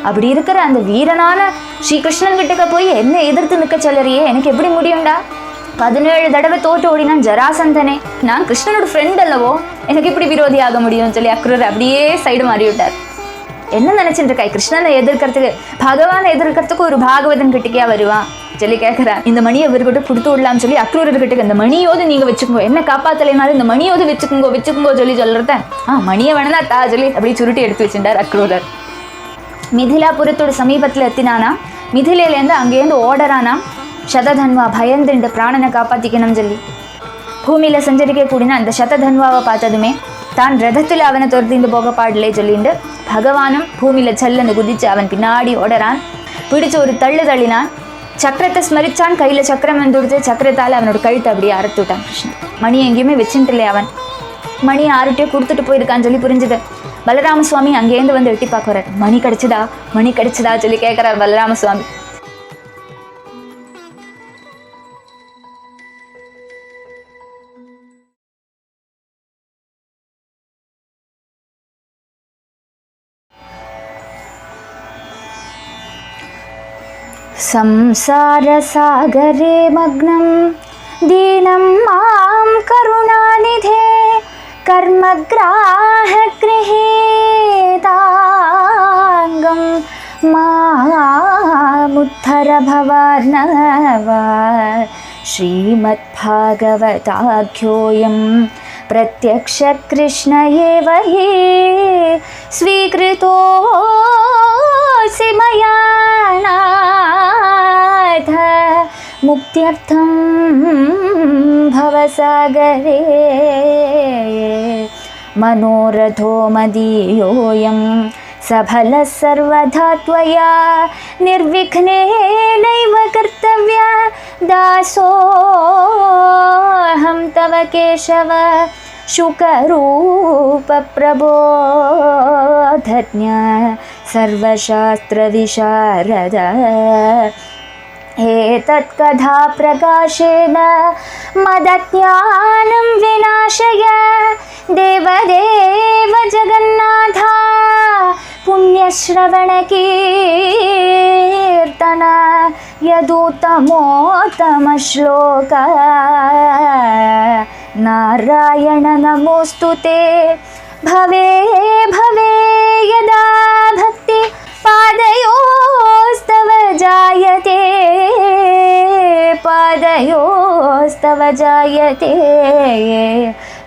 அப்படி இருக்கிற அந்த வீரனான ஸ்ரீகிருஷ்ணன் கிட்டக்க போய் என்ன எதிர்த்து நிற்க சொல்லறியே, எனக்கு எப்படி முடியும்டா? 17 தடவை தோற்று ஓடினான் ஜராசந்தனே, நான் கிருஷ்ணனோட ஃப்ரெண்ட் அல்லவோ, எனக்கு இப்படி விரோதி ஆக முடியும்னு சொல்லி அக்ரூர் அப்படியே சைடு மாறி விட்டார். என்ன நினைச்சிட்டு இருக்காய்? கிருஷ்ணனை எதிர்க்கிறதுக்கு, பகவானை எதிர்க்கிறதுக்கு ஒரு பாகவதன் கிட்டக்கே வருவான் சொல்லி கேட்குறான். இந்த மணியை இவர்கிட்ட கொடுத்து விடலாம்னு சொல்லி அக்ரூரர்கிட்ட இந்த மணியோடு நீங்கள் வச்சுக்கோங்க, என்ன காப்பாத்தலைனாலும் இந்த மணியோடு வச்சுக்கோங்க சொல்லி சொல்றத, மணியை வேணா தா சொல்லி அப்படி சுருட்டி எடுத்து வச்சுட்டார் அக்ரூரர். மிதிலாபுரத்தோட சமீபத்தில் எத்தினானா, மிதிலேருந்து அங்கேருந்து ஓடறானா, சததன்வா பயந்துண்டு பிராணனை காப்பாற்றிக்கணும்னு சொல்லி பூமியில் சஞ்சரிக்க கூடின அந்த சததன்வாவை பார்த்ததுமே தான் ரதத்தில் அவனை துரத்திண்டு போக பாடலே சொல்லிண்டு பகவானும் பூமியில் சல்லுன்னு குதிச்சு அவன் பின்னாடி ஓடறான். பிடிச்சு ஒரு தள்ளு தள்ளினான், சக்கரத்தை ஸ்மரிச்சான், கையில் சக்கரம் வந்துடுத்து, சக்கரத்தால் அவனோட கழுத்தை அப்படியே அறுத்து விட்டான் கிருஷ்ணன். மணி எங்கேயுமே வச்சுட்டுலே, அவன் மணி யார்கிட்டயோ கொடுத்துட்டு போயிருக்கான்னு சொல்லி புரிஞ்சுது. பலராம சுவாமி அங்கேருந்து வந்து எட்டி பார்க்குறார். மணி கிடைச்சதா சொல்லி கேட்குறார் பலராம சுவாமி. संसारसागरे मग्नं दीनं मां करुणानिधे कर्मग्राहगृहीताङ्गं मामुद्धर भवार्णव श्रीमद्भागवताख्योऽयं प्रत्यक्ष कृष्ण एव हि स्वीकृतोऽसि मया नाथ मुक्त्यर्थं भवसागरे मनोरथो मदीयोऽयं सफलः सर्वथा त्वया निर्विघ्नेनैव कर्तव्यः दासोऽहं तव केशव शुकरूपप्रबोधज्ञ सर्वशास्त्रविशारद एतत्कथा प्रकाशेन मदज्ञानं विनाशय देवदेव जगन्नाथ पुण्यश्रवणकीर्तन यदुत्तमोत्तमश्लोक नारायण नमोस्तुते भवे भवे यदा भक्ति पादयोस्तव जायते पादयोस्तव जायते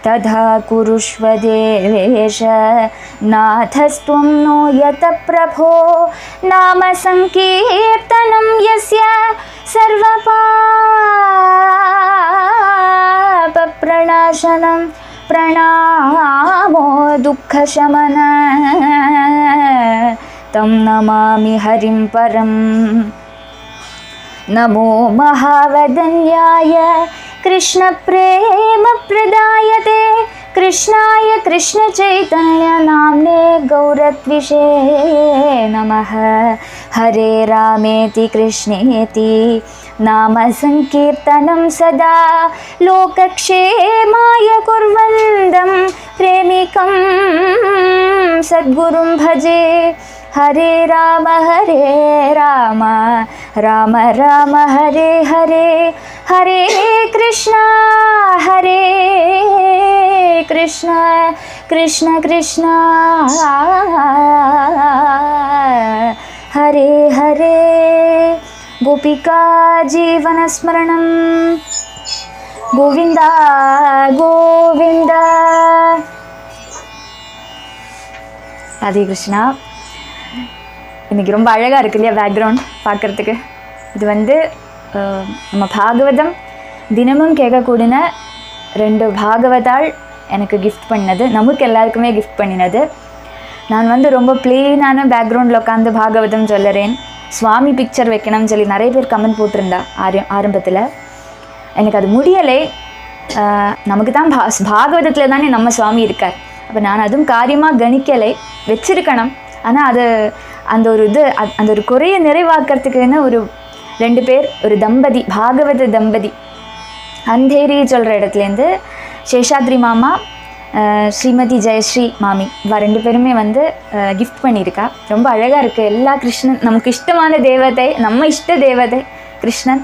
तथा कुरुष्व देवेश नाथस्त्वं नो यत प्रभो नाम संकीर्तनं यस्य सर्वपापप्रणाशनं प्रणामो दुःखशमन तं नमामि हरिं परं नमो महावदन्याय कृष्णप्रेम प्रदायते कृष्णाय कृष्णचैतन्य नाम्ने गौरत्विषे नमः हरे रामेति कृष्णेति नाम संकीर्तनं सदा लोकक्षेमाय कुर्वन्तं प्रेमिकं सद्गुरुं भजे हरे राम राम राम राम हरे हरे हरे कृष्ण कृष्ण कृष्ण हरे हरे गोपिका जीवनस्मरणं गोविंदा गोविंदा राधे कृष्णा. இன்றைக்கி ரொம்ப அழகாக இருக்கு இல்லையா பேக்ரவுண்ட் பார்க்குறதுக்கு. இது நம்ம பாகவதம் தினமும் கேட்கக்கூடின 2 பாகவதாள் எனக்கு கிஃப்ட் பண்ணது, நமக்கு எல்லாருக்குமே கிஃப்ட் பண்ணினது. நான் ரொம்ப பிளெயினான பேக்ரவுண்டில் உட்காந்து பாகவதம் சொல்லுறேன், சுவாமி பிக்சர் வைக்கணும்னு சொல்லி நிறைய பேர் கமெண்ட் போட்டிருந்தா ஆரம்பத்தில். எனக்கு அது முடியலை. நமக்கு தான் பாகவதத்தில் தானே நம்ம சுவாமி இருக்கார். அப்போ நான் அதுவும் காரியமாக கணிக்கலை, வச்சிருக்கணும். ஆனால் அது அந்த ஒரு குறையை நிறைவாக்கிறதுக்குன்னு ஒரு 2 பேர், ஒரு தம்பதி, பாகவத தம்பதி அந்தேரி சொல்கிற இடத்துலேருந்து சேஷாத்ரி மாமா, ஸ்ரீமதி ஜெயஸ்ரீ மாமி ரெண்டு பேருமே வந்து கிஃப்ட் பண்ணியிருக்கா. ரொம்ப அழகாக இருக்குது. எல்லா கிருஷ்ணன் நமக்கு இஷ்டமான தேவதை, நம்ம இஷ்ட தேவதை கிருஷ்ணன்,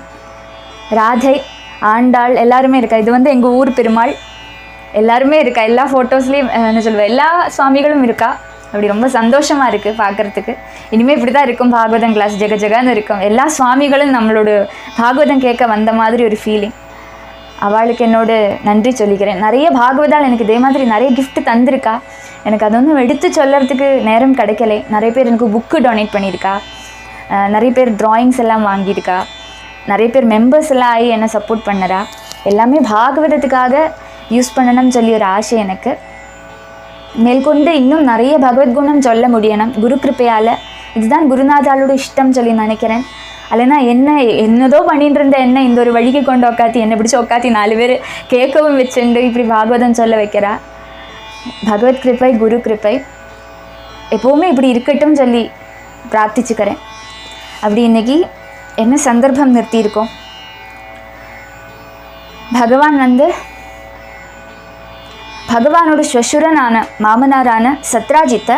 ராதை, ஆண்டாள் எல்லாருமே இருக்கா. இது வந்து எங்கள் ஊர் பெருமாள் எல்லாருமே இருக்கா. எல்லா ஃபோட்டோஸ்லேயும் என்ன சொல்லுவேன், எல்லா சுவாமிகளும் இருக்கா. அப்படி ரொம்ப சந்தோஷமாக இருக்குது பார்க்குறதுக்கு. இனிமேல் இப்படி தான் இருக்கும் பாகவதம் கிளாஸ், ஜெகஜகான்னு இருக்கும். எல்லா சுவாமிகளும் நம்மளோட பாகவதம் கேட்க வந்த மாதிரி ஒரு ஃபீலிங். அவளுக்கு என்னோட நன்றி சொல்லிக்கிறேன். நிறைய பாகவதால் எனக்கு இதே மாதிரி நிறைய கிஃப்ட் தந்திருக்கா. எனக்கு அது ஒன்றும் எடுத்து சொல்கிறதுக்கு நேரம் கிடைக்கலை. நிறைய பேர் எனக்கு புக்கு டொனேட் பண்ணியிருக்கா, நிறைய பேர் ட்ராயிங்ஸ் எல்லாம் வாங்கியிருக்கா, நிறைய பேர் மெம்பர்ஸ் எல்லாம் ஆகி என்னை சப்போர்ட் பண்ணுறா. எல்லாமே பாகவதத்துக்காக யூஸ் பண்ணணும்னு சொல்லி ஒரு ஆசை எனக்கு. மேற்கொண்டு இன்னும் நிறைய பகவத்குணம் சொல்ல முடியணும் குரு கிருப்பையால். இதுதான் குருநாதாலோட இஷ்டம் சொல்லி நினைக்கிறேன். அல்லனா என்னதோ பண்ணிட்டு இருந்த என்ன இந்த ஒரு வழிக்கு கொண்டு உட்காத்தி என்னை பிடிச்சி உட்காத்தி 4 பேர் கேட்கவும் வச்சுண்டு இப்படி பாகவதம் சொல்ல வைக்கிறா. பகவத் கிருப்பை, குரு கிருப்பை எப்போவுமே இப்படி இருக்கட்டும் சொல்லி பிரார்த்திச்சுக்கிறேன். அப்படி இன்னைக்கு என்ன சந்தர்ப்பம் நிறுத்தியிருக்கோம். பகவான் வந்து பகவானோட ஸ்வசுரனான மாமனாரான சத்ராஜித்தை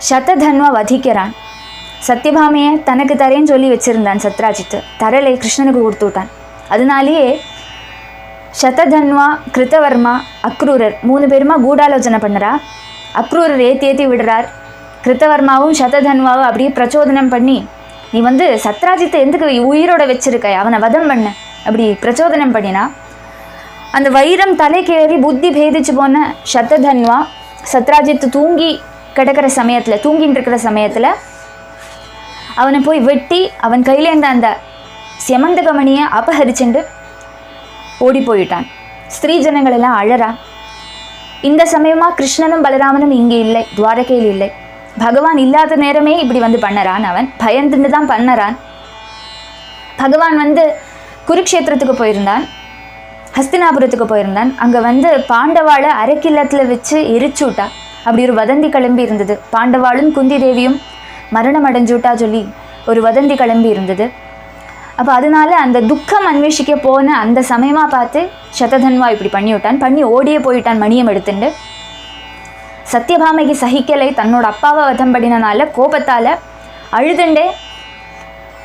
சததன்வா வதிக்கிறான். சத்யபாமையை தனக்கு தரேன்னு சொல்லி வச்சுருந்தான் சத்ராஜித்து. தரலை, கிருஷ்ணனுக்கு கொடுத்து விட்டான். அதனாலேயே சததன்வா, கிருத்தவர்மா, அக்ரூரர் 3 பேருமா கூடாலோசனை பண்ணுறா. அக்ரூரர் ஏற்றி விடுறார். கிருத்தவர்மாவும் சததன்வாவும் அப்படியே பிரச்சோதனம் பண்ணி, நீ வந்து சத்ராஜித்தை எதுக்கு உயிரோட வச்சிருக்க, அவனை வதம் பண்ண அப்படி பிரச்சோதனம் பண்ணினா. அந்த வைரம் தலைக்கேறி புத்தி பேதிச்சு போன சததன்வா சத்ராஜித்து தூங்கி கிடக்கிற சமயத்தில், தூங்கிட்டு இருக்கிற சமயத்தில் அவனை போய் வெட்டி அவன் கையிலேருந்து அந்த செமந்தகமணியை அபகரிச்சுண்டு ஓடி போயிட்டான். ஸ்திரீ ஜனங்கள் எல்லாம் அழறா. இந்த சமயமாக கிருஷ்ணனும் பலராமனும் இங்கே இல்லை, துவாரகையில் இல்லை. பகவான் இல்லாத நேரமே இப்படி வந்து பண்ணறான். அவன் பயந்துட்டு தான் பண்ணறான். பகவான் வந்து குருக்ஷேத்திரத்துக்கு போயிருந்தான், ஹஸ்தினாபுரத்துக்கு போயிருந்தான். அங்கே வந்து பாண்டவாளை அரைக்கில்லத்தில் வச்சு எரிச்சு விட்டா. அப்படி ஒரு வதந்தி கிளம்பி இருந்தது. பாண்டவாளும் குந்தி தேவியும் மரணம் அடைஞ்சுட்டா சொல்லி ஒரு வதந்தி கிளம்பி இருந்தது. அப்போ அதனால அந்த துக்கம் அன்வேஷிக்க போன அந்த சமயமாக பார்த்து சததன்வா இப்படி பண்ணி விட்டான். பண்ணி ஓடியே போயிட்டான் மணியம் எடுத்துட்டு. சத்யபாமைக்கு சகிக்கலை. தன்னோட அப்பாவை வதம் பண்ணினால கோபத்தால் அழுதுண்டே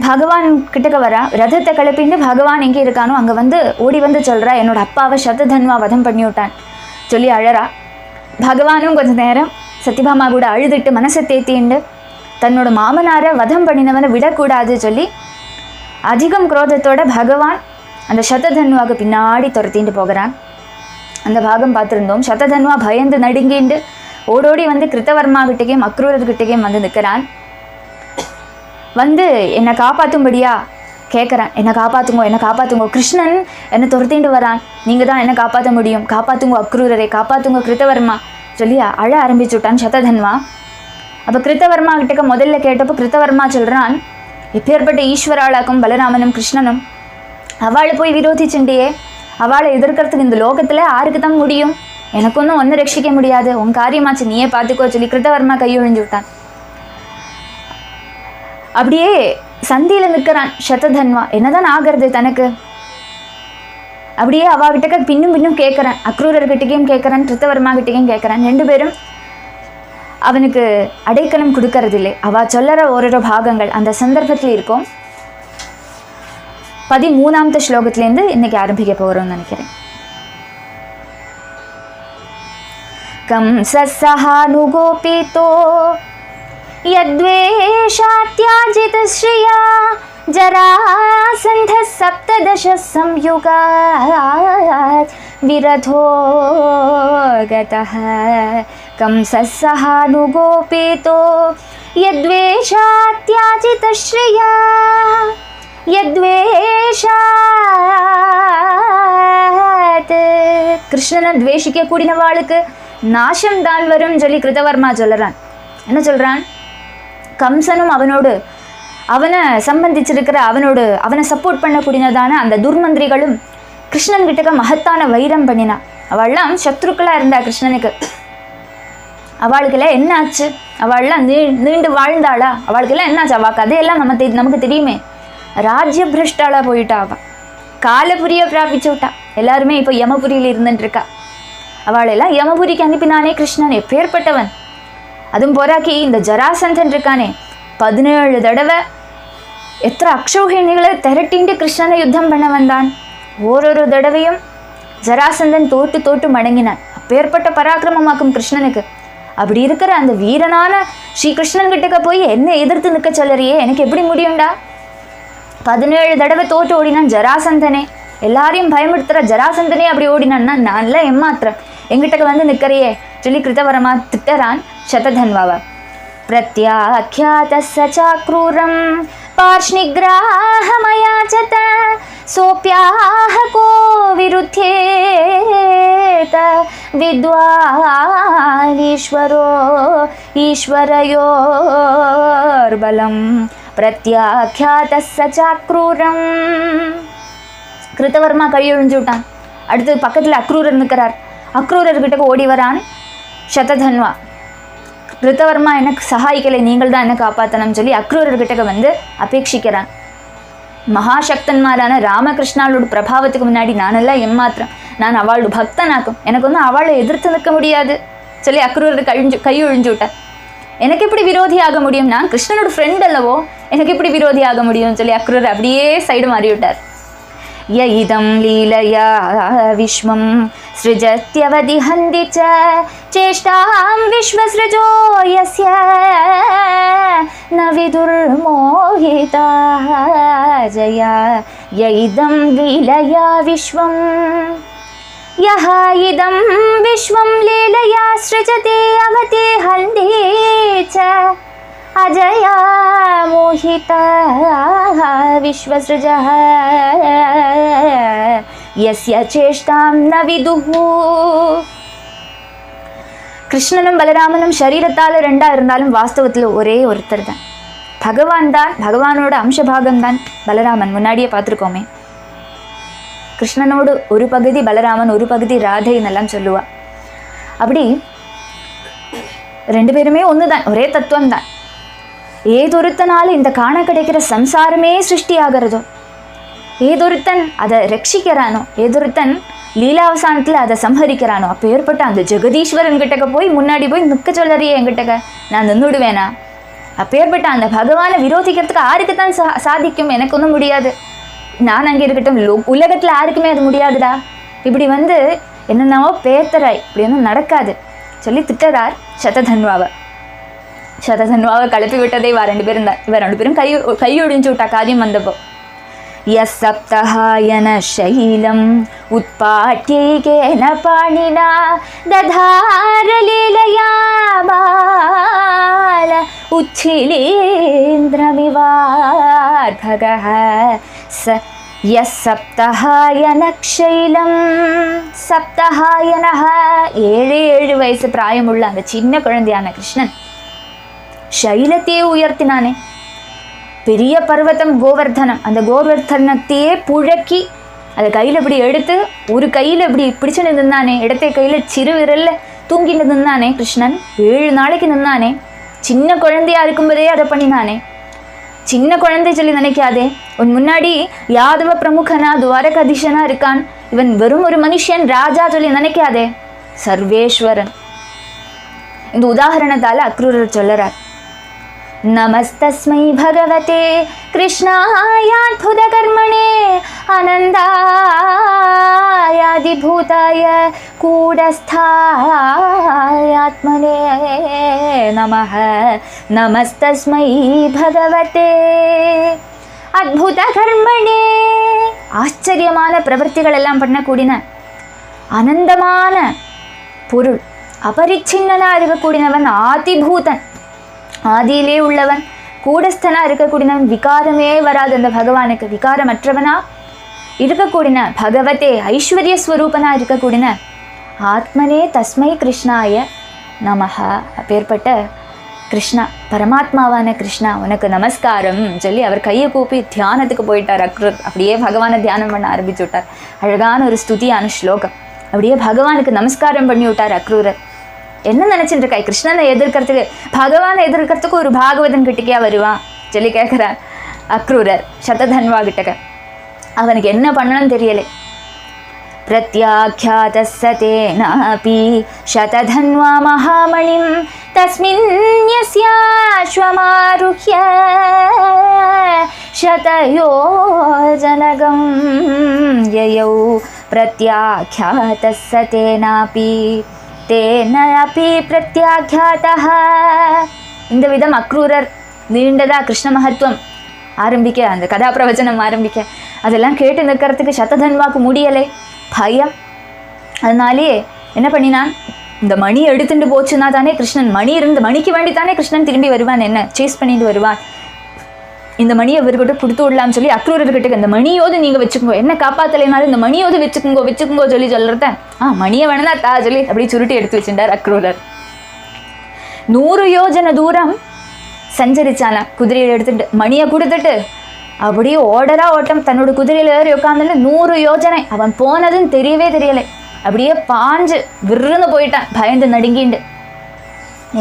பகவான் கிட்டக்க வரா. ரதத்தை கிளப்பிண்டு பகவான் எங்கே இருக்கானோ அங்கே வந்து ஓடி வந்து சொல்கிறா, என்னோட அப்பாவை சததன்வா வதம் பண்ணி விட்டான் சொல்லி அழறா. பகவானும் கொஞ்சம் நேரம் சத்யபாமா கூட அழுதுட்டு மனசை தேத்திண்டு தன்னோட மாமனாரை வதம் பண்ணினவனை விடக்கூடாது சொல்லி அதிகம் குரோதத்தோட பகவான் அந்த சததன்வாவுக்கு பின்னாடி துரத்திட்டு போகிறான். அந்த பாகம் பார்த்துருந்தோம். சததன்வா பயந்து நடுங்கிண்டு ஓடோடி வந்து கிருத்தவர்மா கிட்டேயும் அக்ரூரர்கிட்டேயும் வந்து நிற்கிறான். வந்து என்னை காப்பாற்றும்படியா கேட்குறான். என்னை காப்பாற்றுங்கோ, கிருஷ்ணன் என்னை துரத்திட்டு வரான், நீங்கள் தான் என்னை காப்பாற்ற முடியும், காப்பாற்றுங்கோ அக்ரூரரை, காப்பாற்றுங்கோ கிருத்தவர்மா சொல்லி அழ ஆரம்பிச்சுட்டான் சததன்வா. அப்போ கிருத்தவர்மா கிட்டக்க முதல்ல கேட்டப்போ கிருத்தவர்மா சொல்கிறான், எப்பேற்பட்ட ஈஸ்வராளாக்கும் பலராமனும் கிருஷ்ணனும் அவளை போய் விரோதிச்சுண்டியே, அவளை எதிர்க்கிறதுக்கு இந்த லோகத்தில் யாருக்கு தான் முடியும், எனக்கு ஒன்றும் ரட்சிக்க முடியாது, உன் காரியமாச்சு நீயே பார்த்துக்கோ சொல்லி கிருத்தவர்மா கையொழிஞ்சு விட்டான். அப்படியே சந்தியில் நிற்கிறான் சததன்வா. என்னதான் ஆகிறது தனக்கு? அப்படியே அவகிட்ட பின்னும் கேட்குறான். அக்ரூரர்கிட்டையும் கேட்குறான், கிருத்தவர்மா கிட்டையும் கேட்குறான். 2 பேரும் அவனுக்கு அடைக்கலம் கொடுக்கறதில்லை. அவள் சொல்லற ஓரோ பாகங்கள் அந்த சந்தர்ப்பத்தில் இருக்கும். 13ஆம் ஸ்லோகத்திலேருந்து இன்னைக்கு ஆரம்பிக்க போகிறோம்னு நினைக்கிறேன். कंससहानुगोपितो यद्वेषात्याजितश्रिया जरासन्धः 17 संयुगात् विरधो गतः कंससहानुगोपितो यद्वेषात्याजितश्रिया கிருஷ்ணனை துவேஷிக்க கூடினவாளுக்கு நாசம் தான் வரும் சொல்லி கிருத்தவர்மா சொல்லறான். என்ன சொல்றான்? கம்சனும் அவனை சம்பந்திச்சிருக்கிற அவனை சப்போர்ட் பண்ணக்கூடியதான அந்த துர்மந்திரிகளும் கிருஷ்ணன் கிட்டக்க மகத்தான வைரம் பண்ணினா. அவள்லாம் சத்ருக்களா இருந்தா கிருஷ்ணனுக்கு. அவளுக்கெல்லாம் என்ன ஆச்சு? அவள்லாம் நீண்டு வாழ்ந்தாளா? அவளுக்கெல்லாம் என்ன ஆச்சு? அவ கதையெல்லாம் நமக்கு தெரியுமே. ராஜ்ய பிரஷ்டாளா போயிட்டா. அவ காலபுரிய பிராபிச்சு விட்டா. எல்லாருமே இப்போ யமபுரியில் இருந்துட்டு இருக்கா. அவளெல்லாம் யமபுரிக்கு அனுப்பினானே கிருஷ்ணன், எப்பேற்பட்டவன். அதுவும் போராக்கி இந்த ஜராசந்தன் இருக்கானே 17 தடவை எத்தனை அக்ஷௌஹிணிகளை திரட்டிண்டு கிருஷ்ணனை யுத்தம் பண்ண வந்தான். ஓரொரு தடவையும் ஜராசந்தன் தோட்டு தோட்டு மடங்கினான். அப்பேற்பட்ட பராக்கிரமமாக்கும் கிருஷ்ணனுக்கு. அப்படி இருக்கிற அந்த வீரனான ஸ்ரீகிருஷ்ணன் கிட்டக்க போய் என்ன எதிர்த்து நிற்க சொல்லறியே, எனக்கு எப்படி முடியும்டா? 17 தடவை தோட்டு ஓடினான் ஜராசந்தனே. எல்லாரையும் பயமுடுத்துற ஜராசந்தனே அப்படி ஓடினான்னா நான்லாம் ஏமாத்துறேன், எங்கிட்ட வந்து நிற்கிறையே சொல்லி கிருத்தவரமா திட்டறான் சததன்வாவ. பிரத்யாக்யாதஸ்ஸ சாக்ரூரம் பார்ஷ்ணிக்ராஹமயாச்சத சோப்யாஹ கோ விருத்யேத வித்வானீஸ்வரோ ஈஸ்வரயோர்பலம் பிரத்யாக்யாதஸ்ஸ சாக்ரூரம். கிருத்தவர்மா கையொழிஞ்சு விட்டான். அடுத்து பக்கத்தில் அக்ரூரர் நிற்கிறார். அக்ரூரர்கிட்ட ஓடி வரான் சததன்வா. கிருத்தவர்மா எனக்கு சகாயிக்கலை, நீங்கள் தான் என்ன காப்பாற்றணும்னு சொல்லி அக்ரூரர்கிட்ட வந்து அபேட்சிக்கிறான். மகாசக்தன்மாரான ராமகிருஷ்ணாவோட பிரபாவத்துக்கு முன்னாடி நானெல்லாம் ஏமாத்திரம், நான் அவளோட பக்தனாக்கும், எனக்கு வந்து அவளை எதிர்த்து நிற்க முடியாது சொல்லி அக்ரூரர் கையொழிஞ்சு விட்டார். எனக்கு எப்படி விரோதி ஆக முடியும், நான் கிருஷ்ணனோட ஃப்ரெண்ட் அல்லவோ, எனக்கு எப்படி விரோதி ஆக முடியும்னு சொல்லி அக்ரூரர் அப்படியே சைடு மாறி விட்டார். யஇதம் லீலயா விஸ்வம் ஸ்ருஜத்யவதிஹந்தி ச சேஷ்டாம் விஸ்வஸ்ருஜோ யஸ்ய ந விதுர்மோஹிதாः ஜயா யஇதம் லீலயா விஸ்வம் யஹ இதம் விஸ்வம் லீலயா ஸ்ருஜதி அவதி ஹந்தி ச அஜயா மோஹிதாः விஸ்வஸ்ருஜः யஸ்ய சேஷ்டாம் ந விதுः. கிருஷ்ணனும் பலராமனும் சரீரத்தால் ரெண்டா இருந்தாலும் வாஸ்தவத்தில் ஒரே ஒருத்தர் தான். பகவான் தான், பகவானோட அம்சபாகம் தான் பலராமன். முன்னாடியே பார்த்துருக்கோமே. கிருஷ்ணனோடு ஒரு பகுதி பலராமன், ஒரு பகுதி ராதைன்னு எல்லாம் சொல்லுவா. அப்படி 2 பேருமே ஒன்று தான், ஒரே தத்துவம் தான். ஏதொருத்தனால இந்த காண கிடைக்கிற சம்சாரமே சிருஷ்டி ஆகிறதோ, ஏதொருத்தன் அதை ரட்சிக்கிறானோ, ஏதொருத்தன் லீலாவசானத்தில் அதை சம்ஹரிக்கிறானோ, அப்போ ஏற்பட்ட அந்த ஜெகதீஸ்வரன் கிட்டக்க போய் முன்னாடி போய் நிற்க சொல்லறியே என்கிட்டக்க, நான் நின்றுடுவேனா? அப்போ ஏற்பட்ட அந்த பகவானை விரோதிக்கிறதுக்கு யாருக்கு தான் சாதிக்கும்? எனக்கு ஒன்றும் முடியாது, நான் அங்கே இருக்கட்டும், உலகத்தில் யாருக்குமே அது முடியாதுடா. இப்படி வந்து என்னென்னவோ பேத்தராய், இப்படி ஒன்றும் நடக்காது சொல்லி திட்டறார் சததன்வாவை. சததன்வாவை கலப்பி விட்டதே இவ 2 பேரும் தான். இவ 2 பேரும் கையொழிஞ்சு விட்டா காரியம் வந்தப்போ. யசப்தஹாயன ஷைலம் உத்பாட்யைகேன பாணினா ததார லீலயா பால உச்சிலேந்திரமிவார்பகः ச யசப்தஹாயன ஷைலம். சப்தஹாயனஹ 7 வயசு பிராயமுள்ள அந்த சின்ன குழந்தையான கிருஷ்ணன் ஷைலத்தையே உயர்த்தினானே. பெரிய பர்வதம் கோவர்தனம், அந்த கோவர்தனத்தையே புழக்கி அதை கையில் இப்படி எடுத்து ஒரு கையில் இப்படி பிடிச்சுன்னு நின்னானே, இடத்த கையில் சிறு விரல்ல தூங்கிட்டு நின்னானே கிருஷ்ணன். 7 நாளைக்கு நின்னானே. சின்ன குழந்தையா இருக்கும்போதே அதை பண்ணினானே. சின்ன குழந்தை சொல்லி நினைக்காதே, உன் முன்னாடி யாதவ பிரமுகனா துவாரகாதீஷனா இருக்கான், இவன் வெறும் ஒரு மனுஷன் ராஜா சொல்லி நினைக்காதே, சர்வேஸ்வரன். இந்த உதாரணத்தால் அக்ரூரர் சொல்லறார். நமஸ்தஸ்மை பகவதே கிருஷ்ணாயாத்புத கர்மணே ஆனந்தாயாதிபூதாய கூடஸ்தாயாத்மனே நமஹ. நமஸ்தஸ்மை பகவதே அத்புத கர்மணே. ஆச்சரியமான பிரவர்த்திகள் எல்லாம் பண்ணக்கூடின ஆனந்தமான பொருள், அபரிச்சின்னனா இருக்கக்கூடியவன், ஆதிபூதன், ஆதியிலே உள்ளவன், கூடஸ்தனா இருக்கக்கூடியவன், விகாரமே வராது அந்த பகவானுக்கு, விகாரமற்றவனா இருக்கக்கூடியன, பகவதே ஐஸ்வர்ய ஸ்வரூபனா இருக்கக்கூடியன, ஆத்மனே தஸ்மை கிருஷ்ணாய நமஹ. அப்பேற்பட்ட கிருஷ்ணா, பரமாத்மாவான கிருஷ்ணா உனக்கு நமஸ்காரம் சொல்லி அவர் கையை கூப்பி தியானத்துக்கு போயிட்டார் அக்ரூர். அப்படியே பகவானை தியானம் பண்ண ஆரம்பிச்சு விட்டார். அழகான ஒரு ஸ்துதியான ஸ்லோகம். அப்படியே பகவானுக்கு நமஸ்காரம் பண்ணி விட்டார் அக்ரூரர். என்ன நினச்சிட்டு இருக்காய்? கிருஷ்ணனை எதிர்க்கிறதுக்கு, பகவானை எதிர்க்கிறதுக்கு ஒரு பாகவதன் கிட்டக்கையா வருவான் சொல்லி கேட்குறார் அக்ரூரர் சததன்வா கிட்டக்க. அவனுக்கு என்ன பண்ணணும்னு தெரியலை. प्रत्याख्यातः स तेनापि शतधन्वा महामणिं तस्मिन् यस्याश्वमारुह्य शतयोजनगं ययौ प्रत्याख्यातः स तेनापि प्रत्याख्यातः. இந்த விதம் அக்ரூரர் நீண்டதா கிருஷ்ண மகத்துவம் ஆரம்பிக்க, அந்த கதாபிரவச்சனம் ஆரம்பிக்க, அதெல்லாம் கேட்டு நிற்கிறதுக்கு சததன்வாக்கு முடியலை, பயம். அதனாலே என்ன பண்ணினான், இந்த மணி எடுத்துட்டு போச்சுன்னா தானே கிருஷ்ணன், மணி இருந்து மணிக்கு வேண்டி தானே கிருஷ்ணன் திரும்பி வருவான், என்ன சேஸ் பண்ணிட்டு வருவான், இந்த மணியை இவர்கிட்ட கொடுத்து விடலாம்னு சொல்லி அக்ரூரர்கிட்ட இந்த மணியோடு நீங்கள் வச்சுக்கோங்க, என்ன காப்பாற்றலைனாலும் இந்த மணியோடு வச்சுக்கோங்க சொல்லி சொல்கிறத, மணியை வேணா தா சொல்லி அப்படி சுருட்டி எடுத்து வச்சுட்டார் அக்ரூரர். 100 யோஜனை தூரம் சஞ்சரிச்சானா குதிரையை எடுத்துட்டு, மணியை கொடுத்துட்டு அப்படியே ஓட்டம், தன்னோட குதிரையில் ஏறி உட்காந்துட்டு 100 யோஜனை. அவன் போனதுன்னு தெரியவே தெரியலை, அப்படியே பாஞ்சு விருன்னு போயிட்டான், பயந்து நடுங்கிண்டு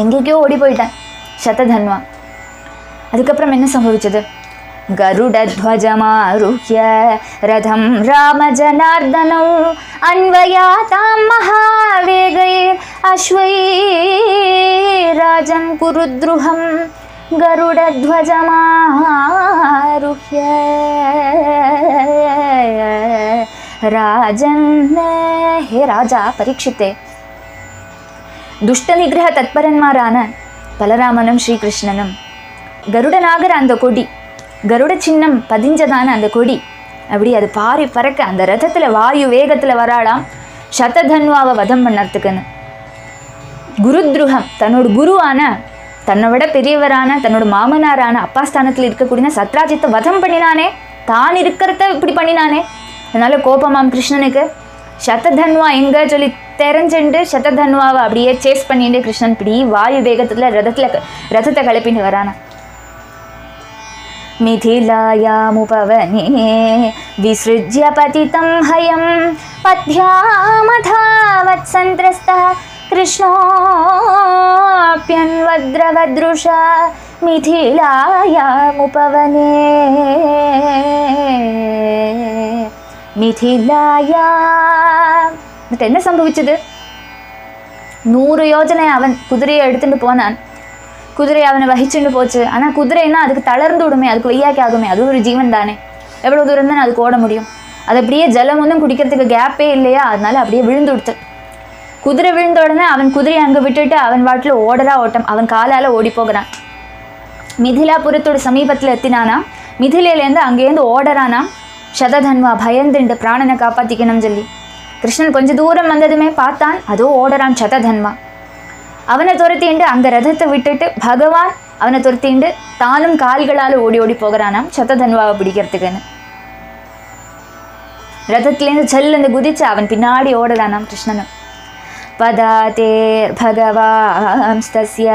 எங்கேயோ ஓடி போயிட்டான் சததன்வா. அதுக்கப்புறம் என்ன சம்பவிச்சது, கருடத்வஜமாருஹ்ய ரதம் ராமஜனார்தனௌ அன்வயாதாம் மகாவேகைர் அஸ்வைராஜன் குருத்ருஹம் கருடத்வஜமாருஹ்ய ராஜன். ஹே ராஜா பரீட்சித்தே, துஷ்ட நிகிரக தத்பரன்மாரான பலராமனும் ஸ்ரீகிருஷ்ணனும் கருடனாகிற அந்த கொடி, கருட சின்னம் பதிஞ்சதான அந்த கொடி அப்படி அது பாரி பறக்க அந்த ரதத்தில் வாயு வேகத்தில் வராளாம் சததன்வாவை வதம் பண்ணறதுக்குன்னு. குருத்ருகம், தன்னோட குருவான, தன்னை விட பெரியவரான, தன்னோட மாமனாரான அப்பாஸ்தானத்தில் இருக்கக்கூடிய சத்ராஜித்தை வதம் பண்ணினானே, தான் இருக்கிறத இப்படி பண்ணினானே. அதனால கோபமாம் கிருஷ்ணனுக்கு. சததன்வா எங்க சொல்லி தெரிஞ்சுண்டு சததன்வாவை அப்படியே சேஸ் பண்ணிட்டு கிருஷ்ணன் இப்படி வாயு வேகத்தில் ரதத்தை கிளப்பின்னு வரானா. மிதிலாயாமுபவனே விஸ்ருஜ்ய பதிதம் ஹயம் பத்யாமதாவத் சந்திரஸ்தः கிருஷ்ணோப்யன்வத்ரவத்ருஷா மிதிலாயாமுபவனே. மிதிலாயா என்ன சம்பவிச்சது, 100 யோஜனை அவன் குதிரையை எடுத்துட்டு போனான், குதிரை அவனை வகிச்சுட்டு போச்சு. ஆனால் குதிரைன்னா அதுக்கு தளர்ந்து விடுமே, அதுக்கு வெய்யாக்கி ஆகுமே, அது ஒரு ஜீவன் தானே, எவ்வளோ தூரம் தான் அதுக்கு ஓட முடியும், அது அப்படியே ஜலம் ஒன்றும் குடிக்கிறதுக்கு கேப்பே இல்லையா, அதனால அப்படியே விழுந்து விடுத்து. குதிரை விழுந்த உடனே அவன் குதிரையை அங்கே விட்டுட்டு அவன் வாட்டில் ஓட்டம், அவன் காலால் ஓடி போகிறான். மிதிலாபுரத்தோட சமீபத்தில் எத்தினானா, மிதிலேருந்து அங்கேருந்து ஓடறானா சததன்வா பயந்துண்டு பிராணனை காப்பாற்றிக்கணும்னு சொல்லி. கிருஷ்ணன் கொஞ்சம் தூரம் வந்ததுமே பார்த்தான், அதோ ஓடறான் சததன்வா. அவனை துரத்திண்டு அங்கே ரதத்தை விட்டுட்டு பகவான் அவனை துரத்திண்டு தானும் கால்களால் ஓடி ஓடி போகிறானாம் சததன்வாவை பிடிக்கிறதுக்குன்னு. ரதத்திலேருந்து செல்லுந்து குதிச்சு அவன் பின்னாடி ஓடுறானாம் கிருஷ்ணனும். பதாதேர் பகவாம்ஸ்தஸ்ய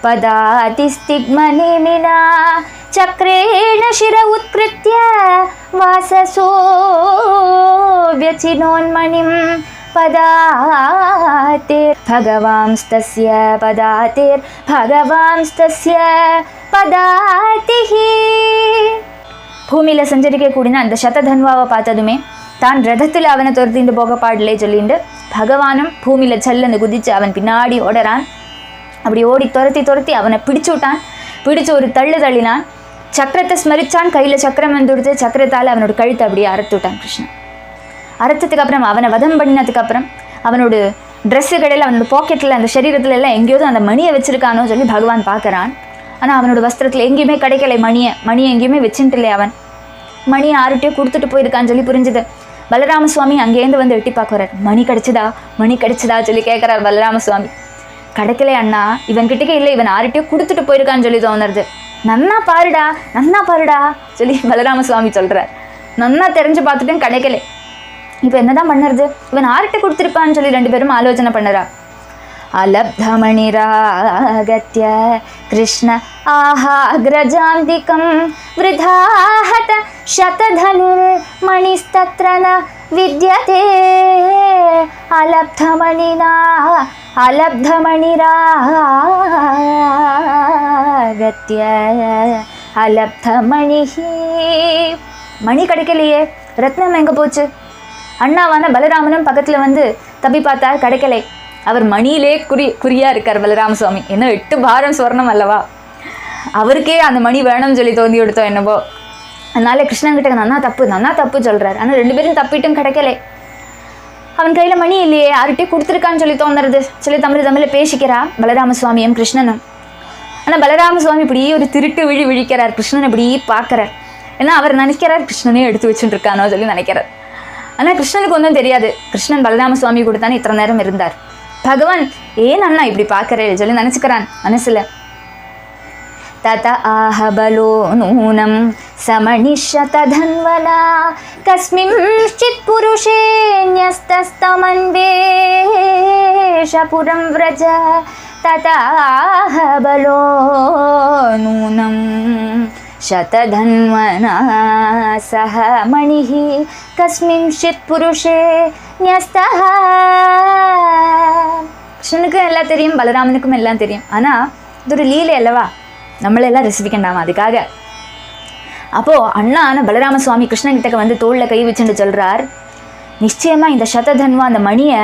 பதாதி ஸ்திக்மநிமினா சக்ரேண சிர உத்கிருத்ய வாசசோ வியசினோன்மணிம் பதாதேர் பகவாம்ஸ்தஸ்ய பதாதேர் பகவாம்ஸ்தஸ்ய பதாதிஹி. பூமியில் சஞ்சரிக்கக்கூடிய அந்த சததன்வாவை பார்த்ததுமே தான் ரதத்தில் அவனை துரத்திட்டு போக பாடலே சொல்லிட்டு பகவானும் பூமியில் செல்லன்னு குதிச்சு அவன் பின்னாடி ஓடுறான். அப்படி ஓடி துரத்தி அவனை பிடிச்சு விட்டான். பிடிச்சு ஒரு தள்ளினான். சக்கரத்தை ஸ்மரிச்சான், கையில் சக்கரம் வந்துடுத்து. சக்கரத்தால் அவனோட கழுத்தை அப்படியே அறுத்து விட்டான் கிருஷ்ணன். அறுத்ததுக்கு அப்புறம் அவனை வதம் பண்ணினதுக்கப்புறம் அவனோட ட்ரெஸ்ஸு கடையில் அவனோட பாக்கெட்டில் அந்த சரீரத்தில் எல்லாம் எங்கேயாவது அந்த மணியை வச்சுருக்கானோ சொல்லி பகவான் பார்க்குறான். ஆனால் அவனோட வஸ்திரத்தில் எங்கேயுமே கிடைக்கலை மணியை எங்கேயுமே வச்சுட்டு இல்லை. அவன் மணியை யார்கிட்டயோ கொடுத்துட்டு போயிருக்கான்னு சொல்லி புரிஞ்சுது. பலராம சுவாமி அங்கேருந்து வந்து எட்டி பார்க்குறார். மணி கிடைச்சதா சொல்லி கேட்குறார் பலராம சுவாமி. கிடைக்கல அண்ணா, இவன்கிட்டக்கே இல்லை, இவன் யார்கிட்டயோ கொடுத்துட்டு போயிருக்கான்னு சொல்லி தோணுறது. நன்னா பாருடா சொல்லி பலராம சுவாமி சொல்கிறார். நன்னா தெரிஞ்சு பார்த்துட்டும் கிடைக்கல. இப்போ என்னதான் பண்ணுறது, இவன் யார்கிட்ட கொடுத்துருப்பான்னு சொல்லி 2 பேரும் ஆலோசனை பண்ணுறா. अलब्धमणिरागत्य कृष्ण आहाग्रजान्तिकं वृथाहत शतधनुर्मणिस्तत्र न विद्यते अलब्धमणिरागत्य अलब्धमणिः. மணி கிடைக்கலையே, ரத்னம் எங்கே போச்சு? அண்ணாவான பலராமனும் பக்கத்தில் வந்து தப்பி பார்த்தார், கிடைக்கலை. அவர் மணியிலே குறியா இருக்கார் பலராம சுவாமி. என்ன 8 பாரம் சொர்ணம் அல்லவா, அவருக்கே அந்த மணி வேணும்னு சொல்லி தோண்டி எடுத்தோம் என்னவோ. அதனால கிருஷ்ணன் கிட்ட நன்னா தப்பு சொல்றாரு. ஆனால் 2 பேரும் தப்பிட்டும் கிடைக்கலை. அவன் கையில் மணி இல்லையே, யார்கிட்டே கொடுத்துருக்கான்னு சொல்லி தோணுறது சொல்லி தமிழில் பேசிக்கிறா பலராம சுவாமியும் கிருஷ்ணனும். ஆனால் பலராம சுவாமி இப்படியே ஒரு திருட்டு விழிக்கிறார், கிருஷ்ணன் இப்படியே பார்க்குறார். ஏன்னா அவர் நினைக்கிறார் கிருஷ்ணனே எடுத்து வச்சுட்டு இருக்கானோ சொல்லி நினைக்கிறார். ஆனால் கிருஷ்ணனுக்கு ஒன்றும் தெரியாது, கிருஷ்ணன் பலராம சுவாமி கூட தானே இத்தனை நேரம் இருந்தார். பகவான் ஏன் அண்ணா இப்படி பார்க்கறேன் சொல்லி நினச்சிக்கிறான் மனசில். தத ஆஹபலோ நூனம் சமணிஷதன்வனா கஸ்மிஞ்சித் புருஷே ன்யஸ்தஸ்தமன்வேஷபுரம் व्रज தத ஆஹபலோ நூனம் शतधन्वना सह मणिः कस्मिंश्चित् पुरुषे न्यस्तः. கிருஷ்ணனுக்கும் எல்லாம் தெரியும், பலராமனுக்கும் எல்லாம் தெரியும். ஆனால் இது ஒரு லீலை அல்லவா, நம்மளெல்லாம் ரசிக்கண்டாமா அதுக்காக. அப்போது அண்ணான பலராம சுவாமி கிருஷ்ணன் கிட்ட வந்து தோளில் கை வச்சுட்டு சொல்கிறார், நிச்சயமாக இந்த சததன்வா அந்த மணியை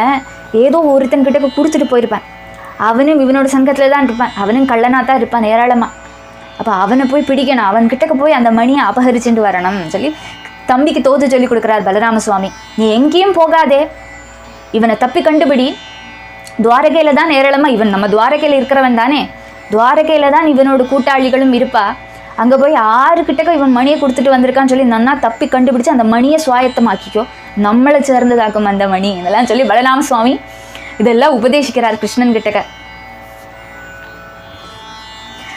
ஏதோ ஒருத்தன் கிட்ட கொடுத்துட்டு போயிருப்பான். அவனும் இவனோட சங்கத்தில் தான் இருப்பான், அவனும் கள்ளனாக தான் இருப்பான் ஏராளமாக. அப்போ அவனை போய் பிடிக்கணும், அவன்கிட்டக்க போய் அந்த மணியை அபகரிச்சுட்டு வரணும் சொல்லி தம்பிக்கு தோத்து சொல்லி கொடுக்குறார் பலராம சுவாமி. நீ எங்கேயும் போகாதே, இவனை தப்பி கண்டுபிடி. துவாரகையில் தான் ஏராளமாக, இவன் நம்ம துவாரகையில் இருக்கிறவன் தானே, துவாரகையில் தான் இவனோட கூட்டாளிகளும் இருப்பா. அங்கே போய் 6 கிட்டக்க இவன் மணியை கொடுத்துட்டு வந்திருக்கான்னு சொல்லி நன்னா தப்பி கண்டுபிடிச்சு அந்த மணியை சுவாயத்தமாக்கிக்கோ, நம்மளை சேர்ந்ததாக்கும் அந்த மணி இதெல்லாம் சொல்லி பலராம சுவாமி இதெல்லாம் உபதேசிக்கிறார் கிருஷ்ணன் கிட்டக்க.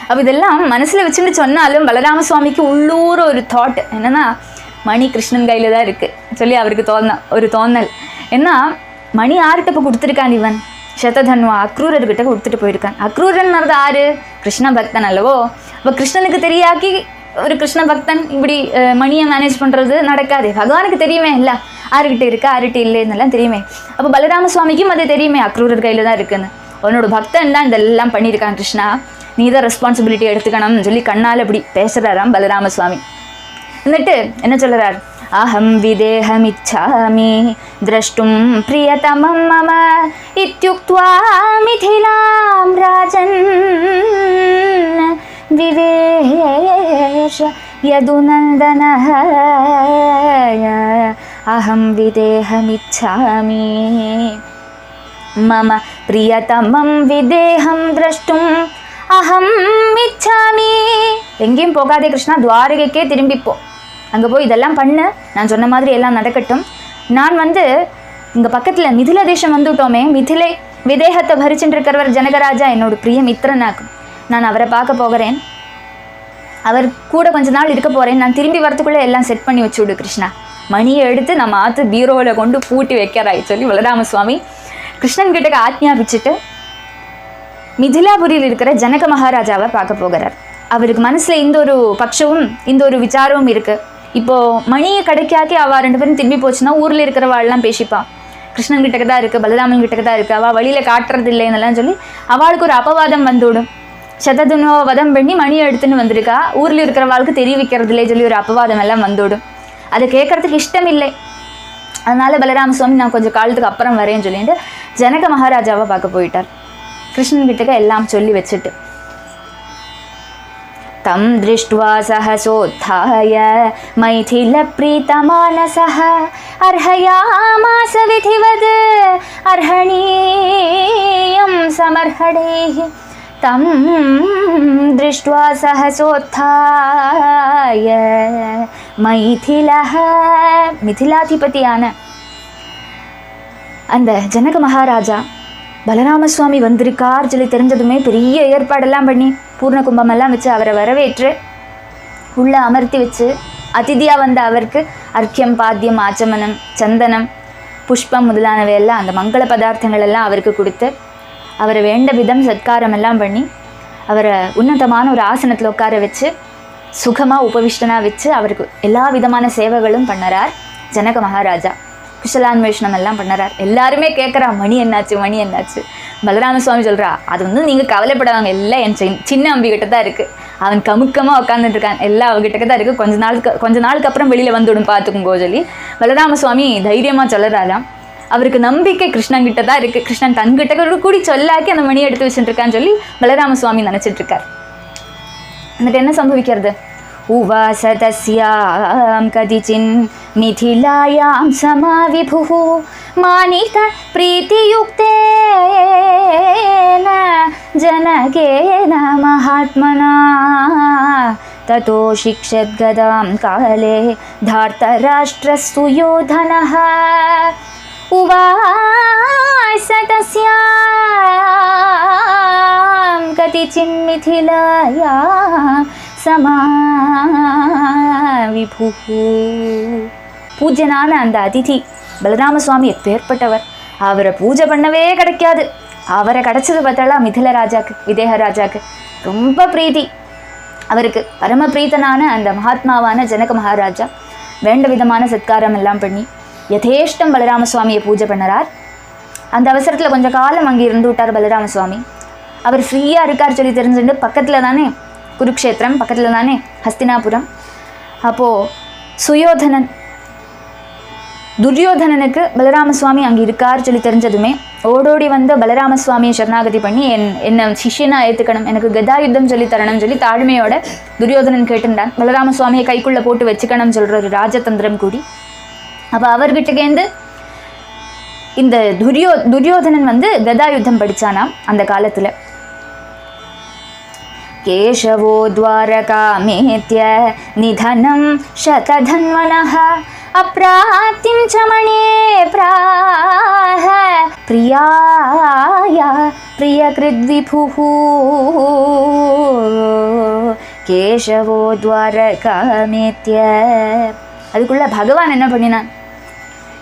அப்போ இதெல்லாம் மனசில் வச்சுட்டு சொன்னாலும் பலராம சுவாமிக்கு உள்ளூர் ஒரு தாட் என்னென்னா, மணி கிருஷ்ணன் கையில் தான் இருக்குது சொல்லி அவருக்கு ஒரு தோணல். ஏன்னா மணி யார்கிட்ட இப்போ கொடுத்துருக்கான், இவன் சததன்வா அக்ரூரர்கிட்ட கொடுத்துட்டு போயிருக்கான். அக்ரூரன்றது ஆறு, கிருஷ்ண பக்தன் அல்லவோ. அப்போ கிருஷ்ணனுக்கு தெரியாக்கி ஒரு கிருஷ்ண பக்தன் இப்படி மணியை மேனேஜ் பண்ணுறது நடக்காது. பகவானுக்கு தெரியுமே இல்லை ஆறுகிட்ட இருக்கா ஆறுகிட்ட இல்லைன்னெல்லாம் தெரியுமே. அப்போ பலராம சுவாமிக்கும் அது தெரியுமே அக்ரூரர் கையில் தான் இருக்குன்னு. உன்னோட பக்தன் தான் இதெல்லாம் பண்ணியிருக்கான் கிருஷ்ணா, நீ தான் ரெஸ்பான்சிபிலிட்டி எடுத்துக்கணும்னு சொல்லி கண்ணால் இப்படி பேசுகிறாராம் பலராம சுவாமி. എന്നിട്ട് என்ன சொல்கிறார், அஹம் விதேஹமிச்சாமி திரஷ்டும் பிரியதமம் மம இத்யுக்த்வா மிதிலாம் ராஜன் விவேஷ யதுநந்தனஹ அஹம் விதேஹமிச்சாமி மம பிரியதமம் விதேஹம் திரஷ்டும் அஹம் இச்சாமி. எங்கேயும் போகாதே கிருஷ்ணா, துவாரகைக்கே திரும்பிப்போ, அங்கே போய் இதெல்லாம் பண்ணு, நான் சொன்ன மாதிரி எல்லாம் நடக்கட்டும். நான் இங்கே பக்கத்தில் மிதில தேசம் வந்துவிட்டோமே, மிதிலை விதேகத்தை பரிச்சுட்டு இருக்கிறவர் ஜனகராஜா என்னோட பிரிய மித்திரனாக்கும். நான் அவரை பார்க்க போகிறேன், அவர் கூட கொஞ்ச நாள் இருக்க போகிறேன். நான் திரும்பி வரத்துக்குள்ளே எல்லாம் செட் பண்ணி வச்சு விடு கிருஷ்ணா. மணியை எடுத்து நம்ம ஆற்று பீரோவில் கொண்டு பூட்டி வைக்கிறாய் சொல்லி பலராம சுவாமி கிருஷ்ணன் கிட்டக்க ஆக்ஞாபிச்சுட்டு மிதிலாபுரியில் இருக்கிற ஜனக மகாராஜாவை பார்க்க போகிறார். அவருக்கு மனசில் இந்த ஒரு பட்சமும் இந்த ஒரு விசாரமும் இருக்குது. இப்போது மணியை கிடைக்காக்கி அவள் 2 பேரும் திரும்பி போச்சுன்னா ஊரில் இருக்கிறவாள்லாம் பேசிப்பான், கிருஷ்ணன் கிட்டக்க தான் இருக்குது, பலராமன் கிட்டக்க தான் இருக்குது, அவள் வழியில் காட்டுறது இல்லைன்னெல்லாம் சொல்லி அவளுக்கு ஒரு அபவாதம் வந்துவிடும். சததுனோ வதம் பண்ணி மணியை எடுத்துன்னு வந்திருக்கா, ஊரில் இருக்கிறவாளுக்கு தெரிவிக்கிறது இல்லை சொல்லி ஒரு அபவாதம் எல்லாம் வந்துவிடும். அதை கேட்கறதுக்கு இஷ்டம் இல்லை. அதனால பலராம சுவாமி நான் கொஞ்சம் காலத்துக்கு அப்புறம் வரேன்னு சொல்லிட்டு ஜனக மகாராஜாவை பார்க்க போயிட்டார். கிருஷ்ணன் கிட்டக்க எல்லாம் சொல்லி வச்சுட்டு தம் திருஷ்ட்வா சஹசோத்தாய மைதில பிரீதமானசஹ அர்ஹயாமாஸ விதிவத் அர்ஹணீயம் சமர்ஹடேஹி. தம் திருஷ்ட்வா சஹசோத்தாய மைதிலஹ, மிதிலாதிபதியான அந்த ஜனக மகாராஜா பலராம சுவாமி வந்திருக்கார் சொல்லி தெரிஞ்சதுமே பெரிய ஏற்பாடெல்லாம் பண்ணி பூர்ண கும்பமெல்லாம் வச்சு அவரை வரவேற்று உள்ளே அமர்த்தி வச்சு அதிதியாக வந்த அவருக்கு அர்க்கியம் பாத்தியம் ஆச்சமனம் சந்தனம் புஷ்பம் முதலானவையெல்லாம் அந்த மங்கள பதார்த்தங்கள் எல்லாம் அவருக்கு கொடுத்து அவரை வேண்ட விதம் சத்காரம் எல்லாம் பண்ணி அவரை உன்னதமான ஒரு ஆசனத்தில் உட்கார வச்சு சுகமாக உபவிஷ்டனாக வச்சு அவருக்கு எல்லா விதமான சேவைகளும் பண்ணுறார் ஜனக மகாராஜா. குஷலான்வேஷனம் எல்லாம் பண்ணுறார். எல்லாருமே கேட்குறா மணி என்னாச்சு பலராம சுவாமி சொல்கிறா, அது நீங்கள் கவலைப்படாதவங்க எல்லாம் என் சின்ன அம்பிக்கிட்ட தான் இருக்குது, அவன் கமுக்கமாக உட்காந்துட்டு இருக்கான். எல்லாம் அவகிட்ட தான் இருக்குது. கொஞ்ச நாளுக்கு அப்புறம் வெளியில் வந்துவிடும் பார்த்துக்குங்கோ சொல்லி பலராம சுவாமி தைரியமாக சொல்லறாராம். அவருக்கு நம்பிக்கை கிருஷ்ணன் கிட்ட தான் இருக்குது. கிருஷ்ணன் தன்கிட்ட கூடி சொல்லாக்கி அந்த மணியை எடுத்து வச்சுட்டுருக்கான்னு சொல்லி பலராம சுவாமி நினச்சிட்ருக்கார். എന്നിട്ട് என்ன சம்பவிக்கிறது? உவாச தஸ்யாம் கதிச்சின் மிதிலாயாம் சமாவிபுः மானித பிரீதியுக்தேன ஜனகேன மகாத்மனா ததோ சிக்ஷத்கதாம் காலே தார்த்தராஷ்ட்ரஸ்துயோதனः உவாச தஸ்யாம் கதிச்சின் மிதிலாயாம் சமாவிபுः. பூஜ்யனான அந்த அதிதி பலராம சுவாமி எப்பேற்பட்டவர். அவரை பூஜை பண்ணவே கிடைக்காது. அவரை கிடைச்சது பார்த்தாலா மிதில ராஜாக்கு, விதேக ராஜாக்கு ரொம்ப பிரீதி. அவருக்கு பரம பிரீத்தனான அந்த மகாத்மாவான ஜனக மகாராஜா வேண்ட விதமான சத்காரம் எல்லாம் பண்ணி யதேஷ்டம் பலராம சுவாமியை பூஜை பண்ணறார். அந்த அவசரத்தில் கொஞ்சம் காலம் அங்கே இருந்து விட்டார் பலராம சுவாமி. அவர் ஃப்ரீயாக இருக்கார் சொல்லி தெரிஞ்சுட்டு பக்கத்தில் தானே குருக்ஷேத்திரம், பக்கத்தில் தானே ஹஸ்தினாபுரம். அப்போது சுயோதனன் துரியோதனனுக்கு பலராம சுவாமி அங்கே இருக்கார் சொல்லி தெரிஞ்சதுமே ஓடோடி வந்து பலராம சுவாமியை சரணாகதி பண்ணி என்ன சிஷ்யனா ஏற்றுக்கணும், எனக்கு கதாயுத்தம் சொல்லி தரணும் சொல்லி தாழ்மையோட துரியோதனன் கேட்டுட்டான். பலராம சுவாமியை கைக்குள்ளே போட்டு வச்சுக்கணும் சொல்கிற ஒரு ராஜதந்திரம் கூடி. அப்போ அவர்கிட்டேருந்து இந்த துரியோதனன் வந்து கதாயுத்தம் படித்தானாம் அந்த காலத்தில். கேசவோ துவாரகாமேத்ய நிதனம் சததன்வனः அப்ராப்திம் ச மணே பிராஹ பிரியாய பிரியகிருத்விபுः. கேசவோ துவாரகாமேத்ய. அதுக்குள்ள பகவான் என்ன பண்ணினான்?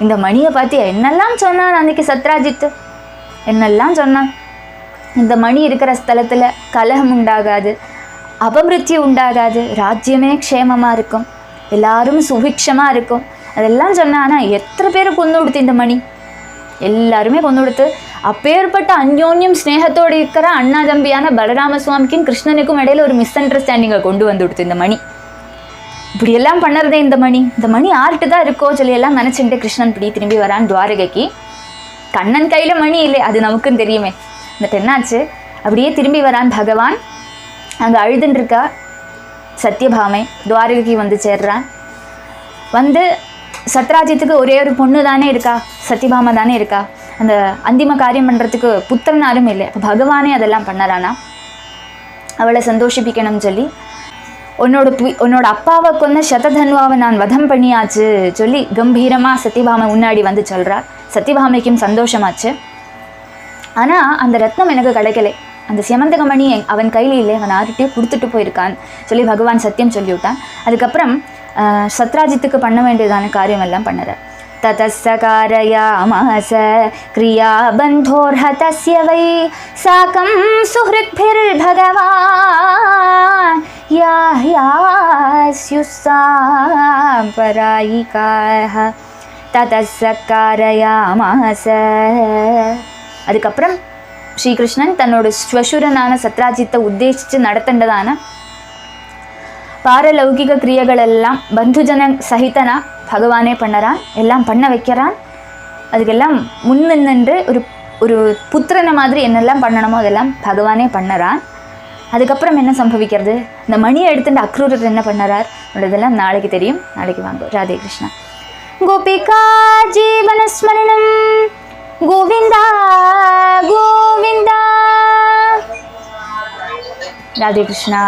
இந்த மணியை பார்த்து என்னெல்லாம் சொன்னான் அன்னைக்கு சத்ராஜித்து, என்னெல்லாம் சொன்னான். இந்த மணி இருக்கிற ஸ்தலத்தில் கலகம் உண்டாகாது, அபமிருத்தி உண்டாகாது, ராஜ்யமே க்ஷேமமாக இருக்கும், எல்லாரும் சுபிக்ஷமாக இருக்கும், அதெல்லாம் சொன்னான். ஆனால் எத்தனை பேரை கொண்டு கொடுத்து இந்த மணி? எல்லாருமே கொண்டு கொடுத்து அப்பேற்பட்ட அந்யோன்யம் ஸ்னேகத்தோடு இருக்கிற அண்ணா தம்பியான பலராம சுவாமிக்கும் கிருஷ்ணனுக்கும் இடையில ஒரு மிஸ் அண்டர்ஸ்டாண்டிங்கை கொண்டு வந்து கொடுத்து இந்த மணி. இப்படியெல்லாம் பண்ணுறதே இந்த மணி ஆர்ட்டு தான் இருக்கோ சொல்லி எல்லாம் நினச்சிட்டு கிருஷ்ணன் இப்படி திரும்பி வரான் துவாரகைக்கு. கண்ணன் கையில் மணி இல்லை, அது நமக்கும் தெரியுமே. இந்த என்னாச்சு, அப்படியே திரும்பி வரான் பகவான். அங்கே அழுதுன்னு இருக்கா சத்யபாமை. துவாரகைக்கு வந்து சேர்றான். வந்து சத்ராஜித்துக்கு ஒரே ஒரு பொண்ணு தானே இருக்கா, சத்யபாமா தானே இருக்கா. அந்த அந்திம காரியம் பண்ணுறதுக்கு புத்திரனாரும் இல்லை. அப்போ பகவானே அதெல்லாம் பண்ணறானா. அவளை சந்தோஷிப்பிக்கணும்னு சொல்லி உன்னோட அப்பாவை கொண்ட சததன்வாவை நான் வதம் பண்ணியாச்சு சொல்லி கம்பீரமாக சத்யபாமை முன்னாடி வந்து சொல்கிறார். சத்யபாமைக்கும் சந்தோஷமாச்சு. ஆனால் அந்த ரத்னம் எனக்கு கிடைக்கலை, அந்த சியமந்தகமணி அவன் கையில் இல்லை, அவன் யார்கிட்டையும் கொடுத்துட்டு போயிருக்கான் சொல்லி பகவான் சத்தியம் சொல்லிவிட்டான். அதுக்கப்புறம் சத்ராஜித்துக்கு பண்ண வேண்டியதான காரியம் எல்லாம் பண்ணுறார். ததஸ்ஸகாரயாமாஸ கிரியா பந்தோர்ஹதஸ்ய வை சாகம் சுஹ்ருத்பிர் பகவான் யாஸ்யுஸ்ஸாம் பராயிகாஹ ததஸ்ஸகாரயாமாஸ. அதுக்கப்புறம் ஸ்ரீகிருஷ்ணன் தன்னோட ஸ்வசுரனான சத்ராஜித்தை உத்தேசித்து நடத்தண்டதான பாரலௌகிக கிரியைகள் எல்லாம் பந்துஜன சகிதனா பகவானே பண்ணறான், எல்லாம் பண்ண வைக்கிறான். அதுக்கெல்லாம் முன்னின்று ஒரு புத்திரனை மாதிரி என்னெல்லாம் பண்ணணுமோ அதெல்லாம் பகவானே பண்ணறான். அதுக்கப்புறம் என்ன சம்பவிக்கிறது, இந்த மணியை எடுத்துட்டு அக்ரூரர் என்ன பண்ணறார் இதெல்லாம் நாளைக்கு தெரியும். நாளைக்கு வாங்க. ராதே கிருஷ்ணா. கோபிகா ஜீவனஸ்மரணம் கோவிந்தா கோவிந்தா. ராதே கிருஷ்ணா.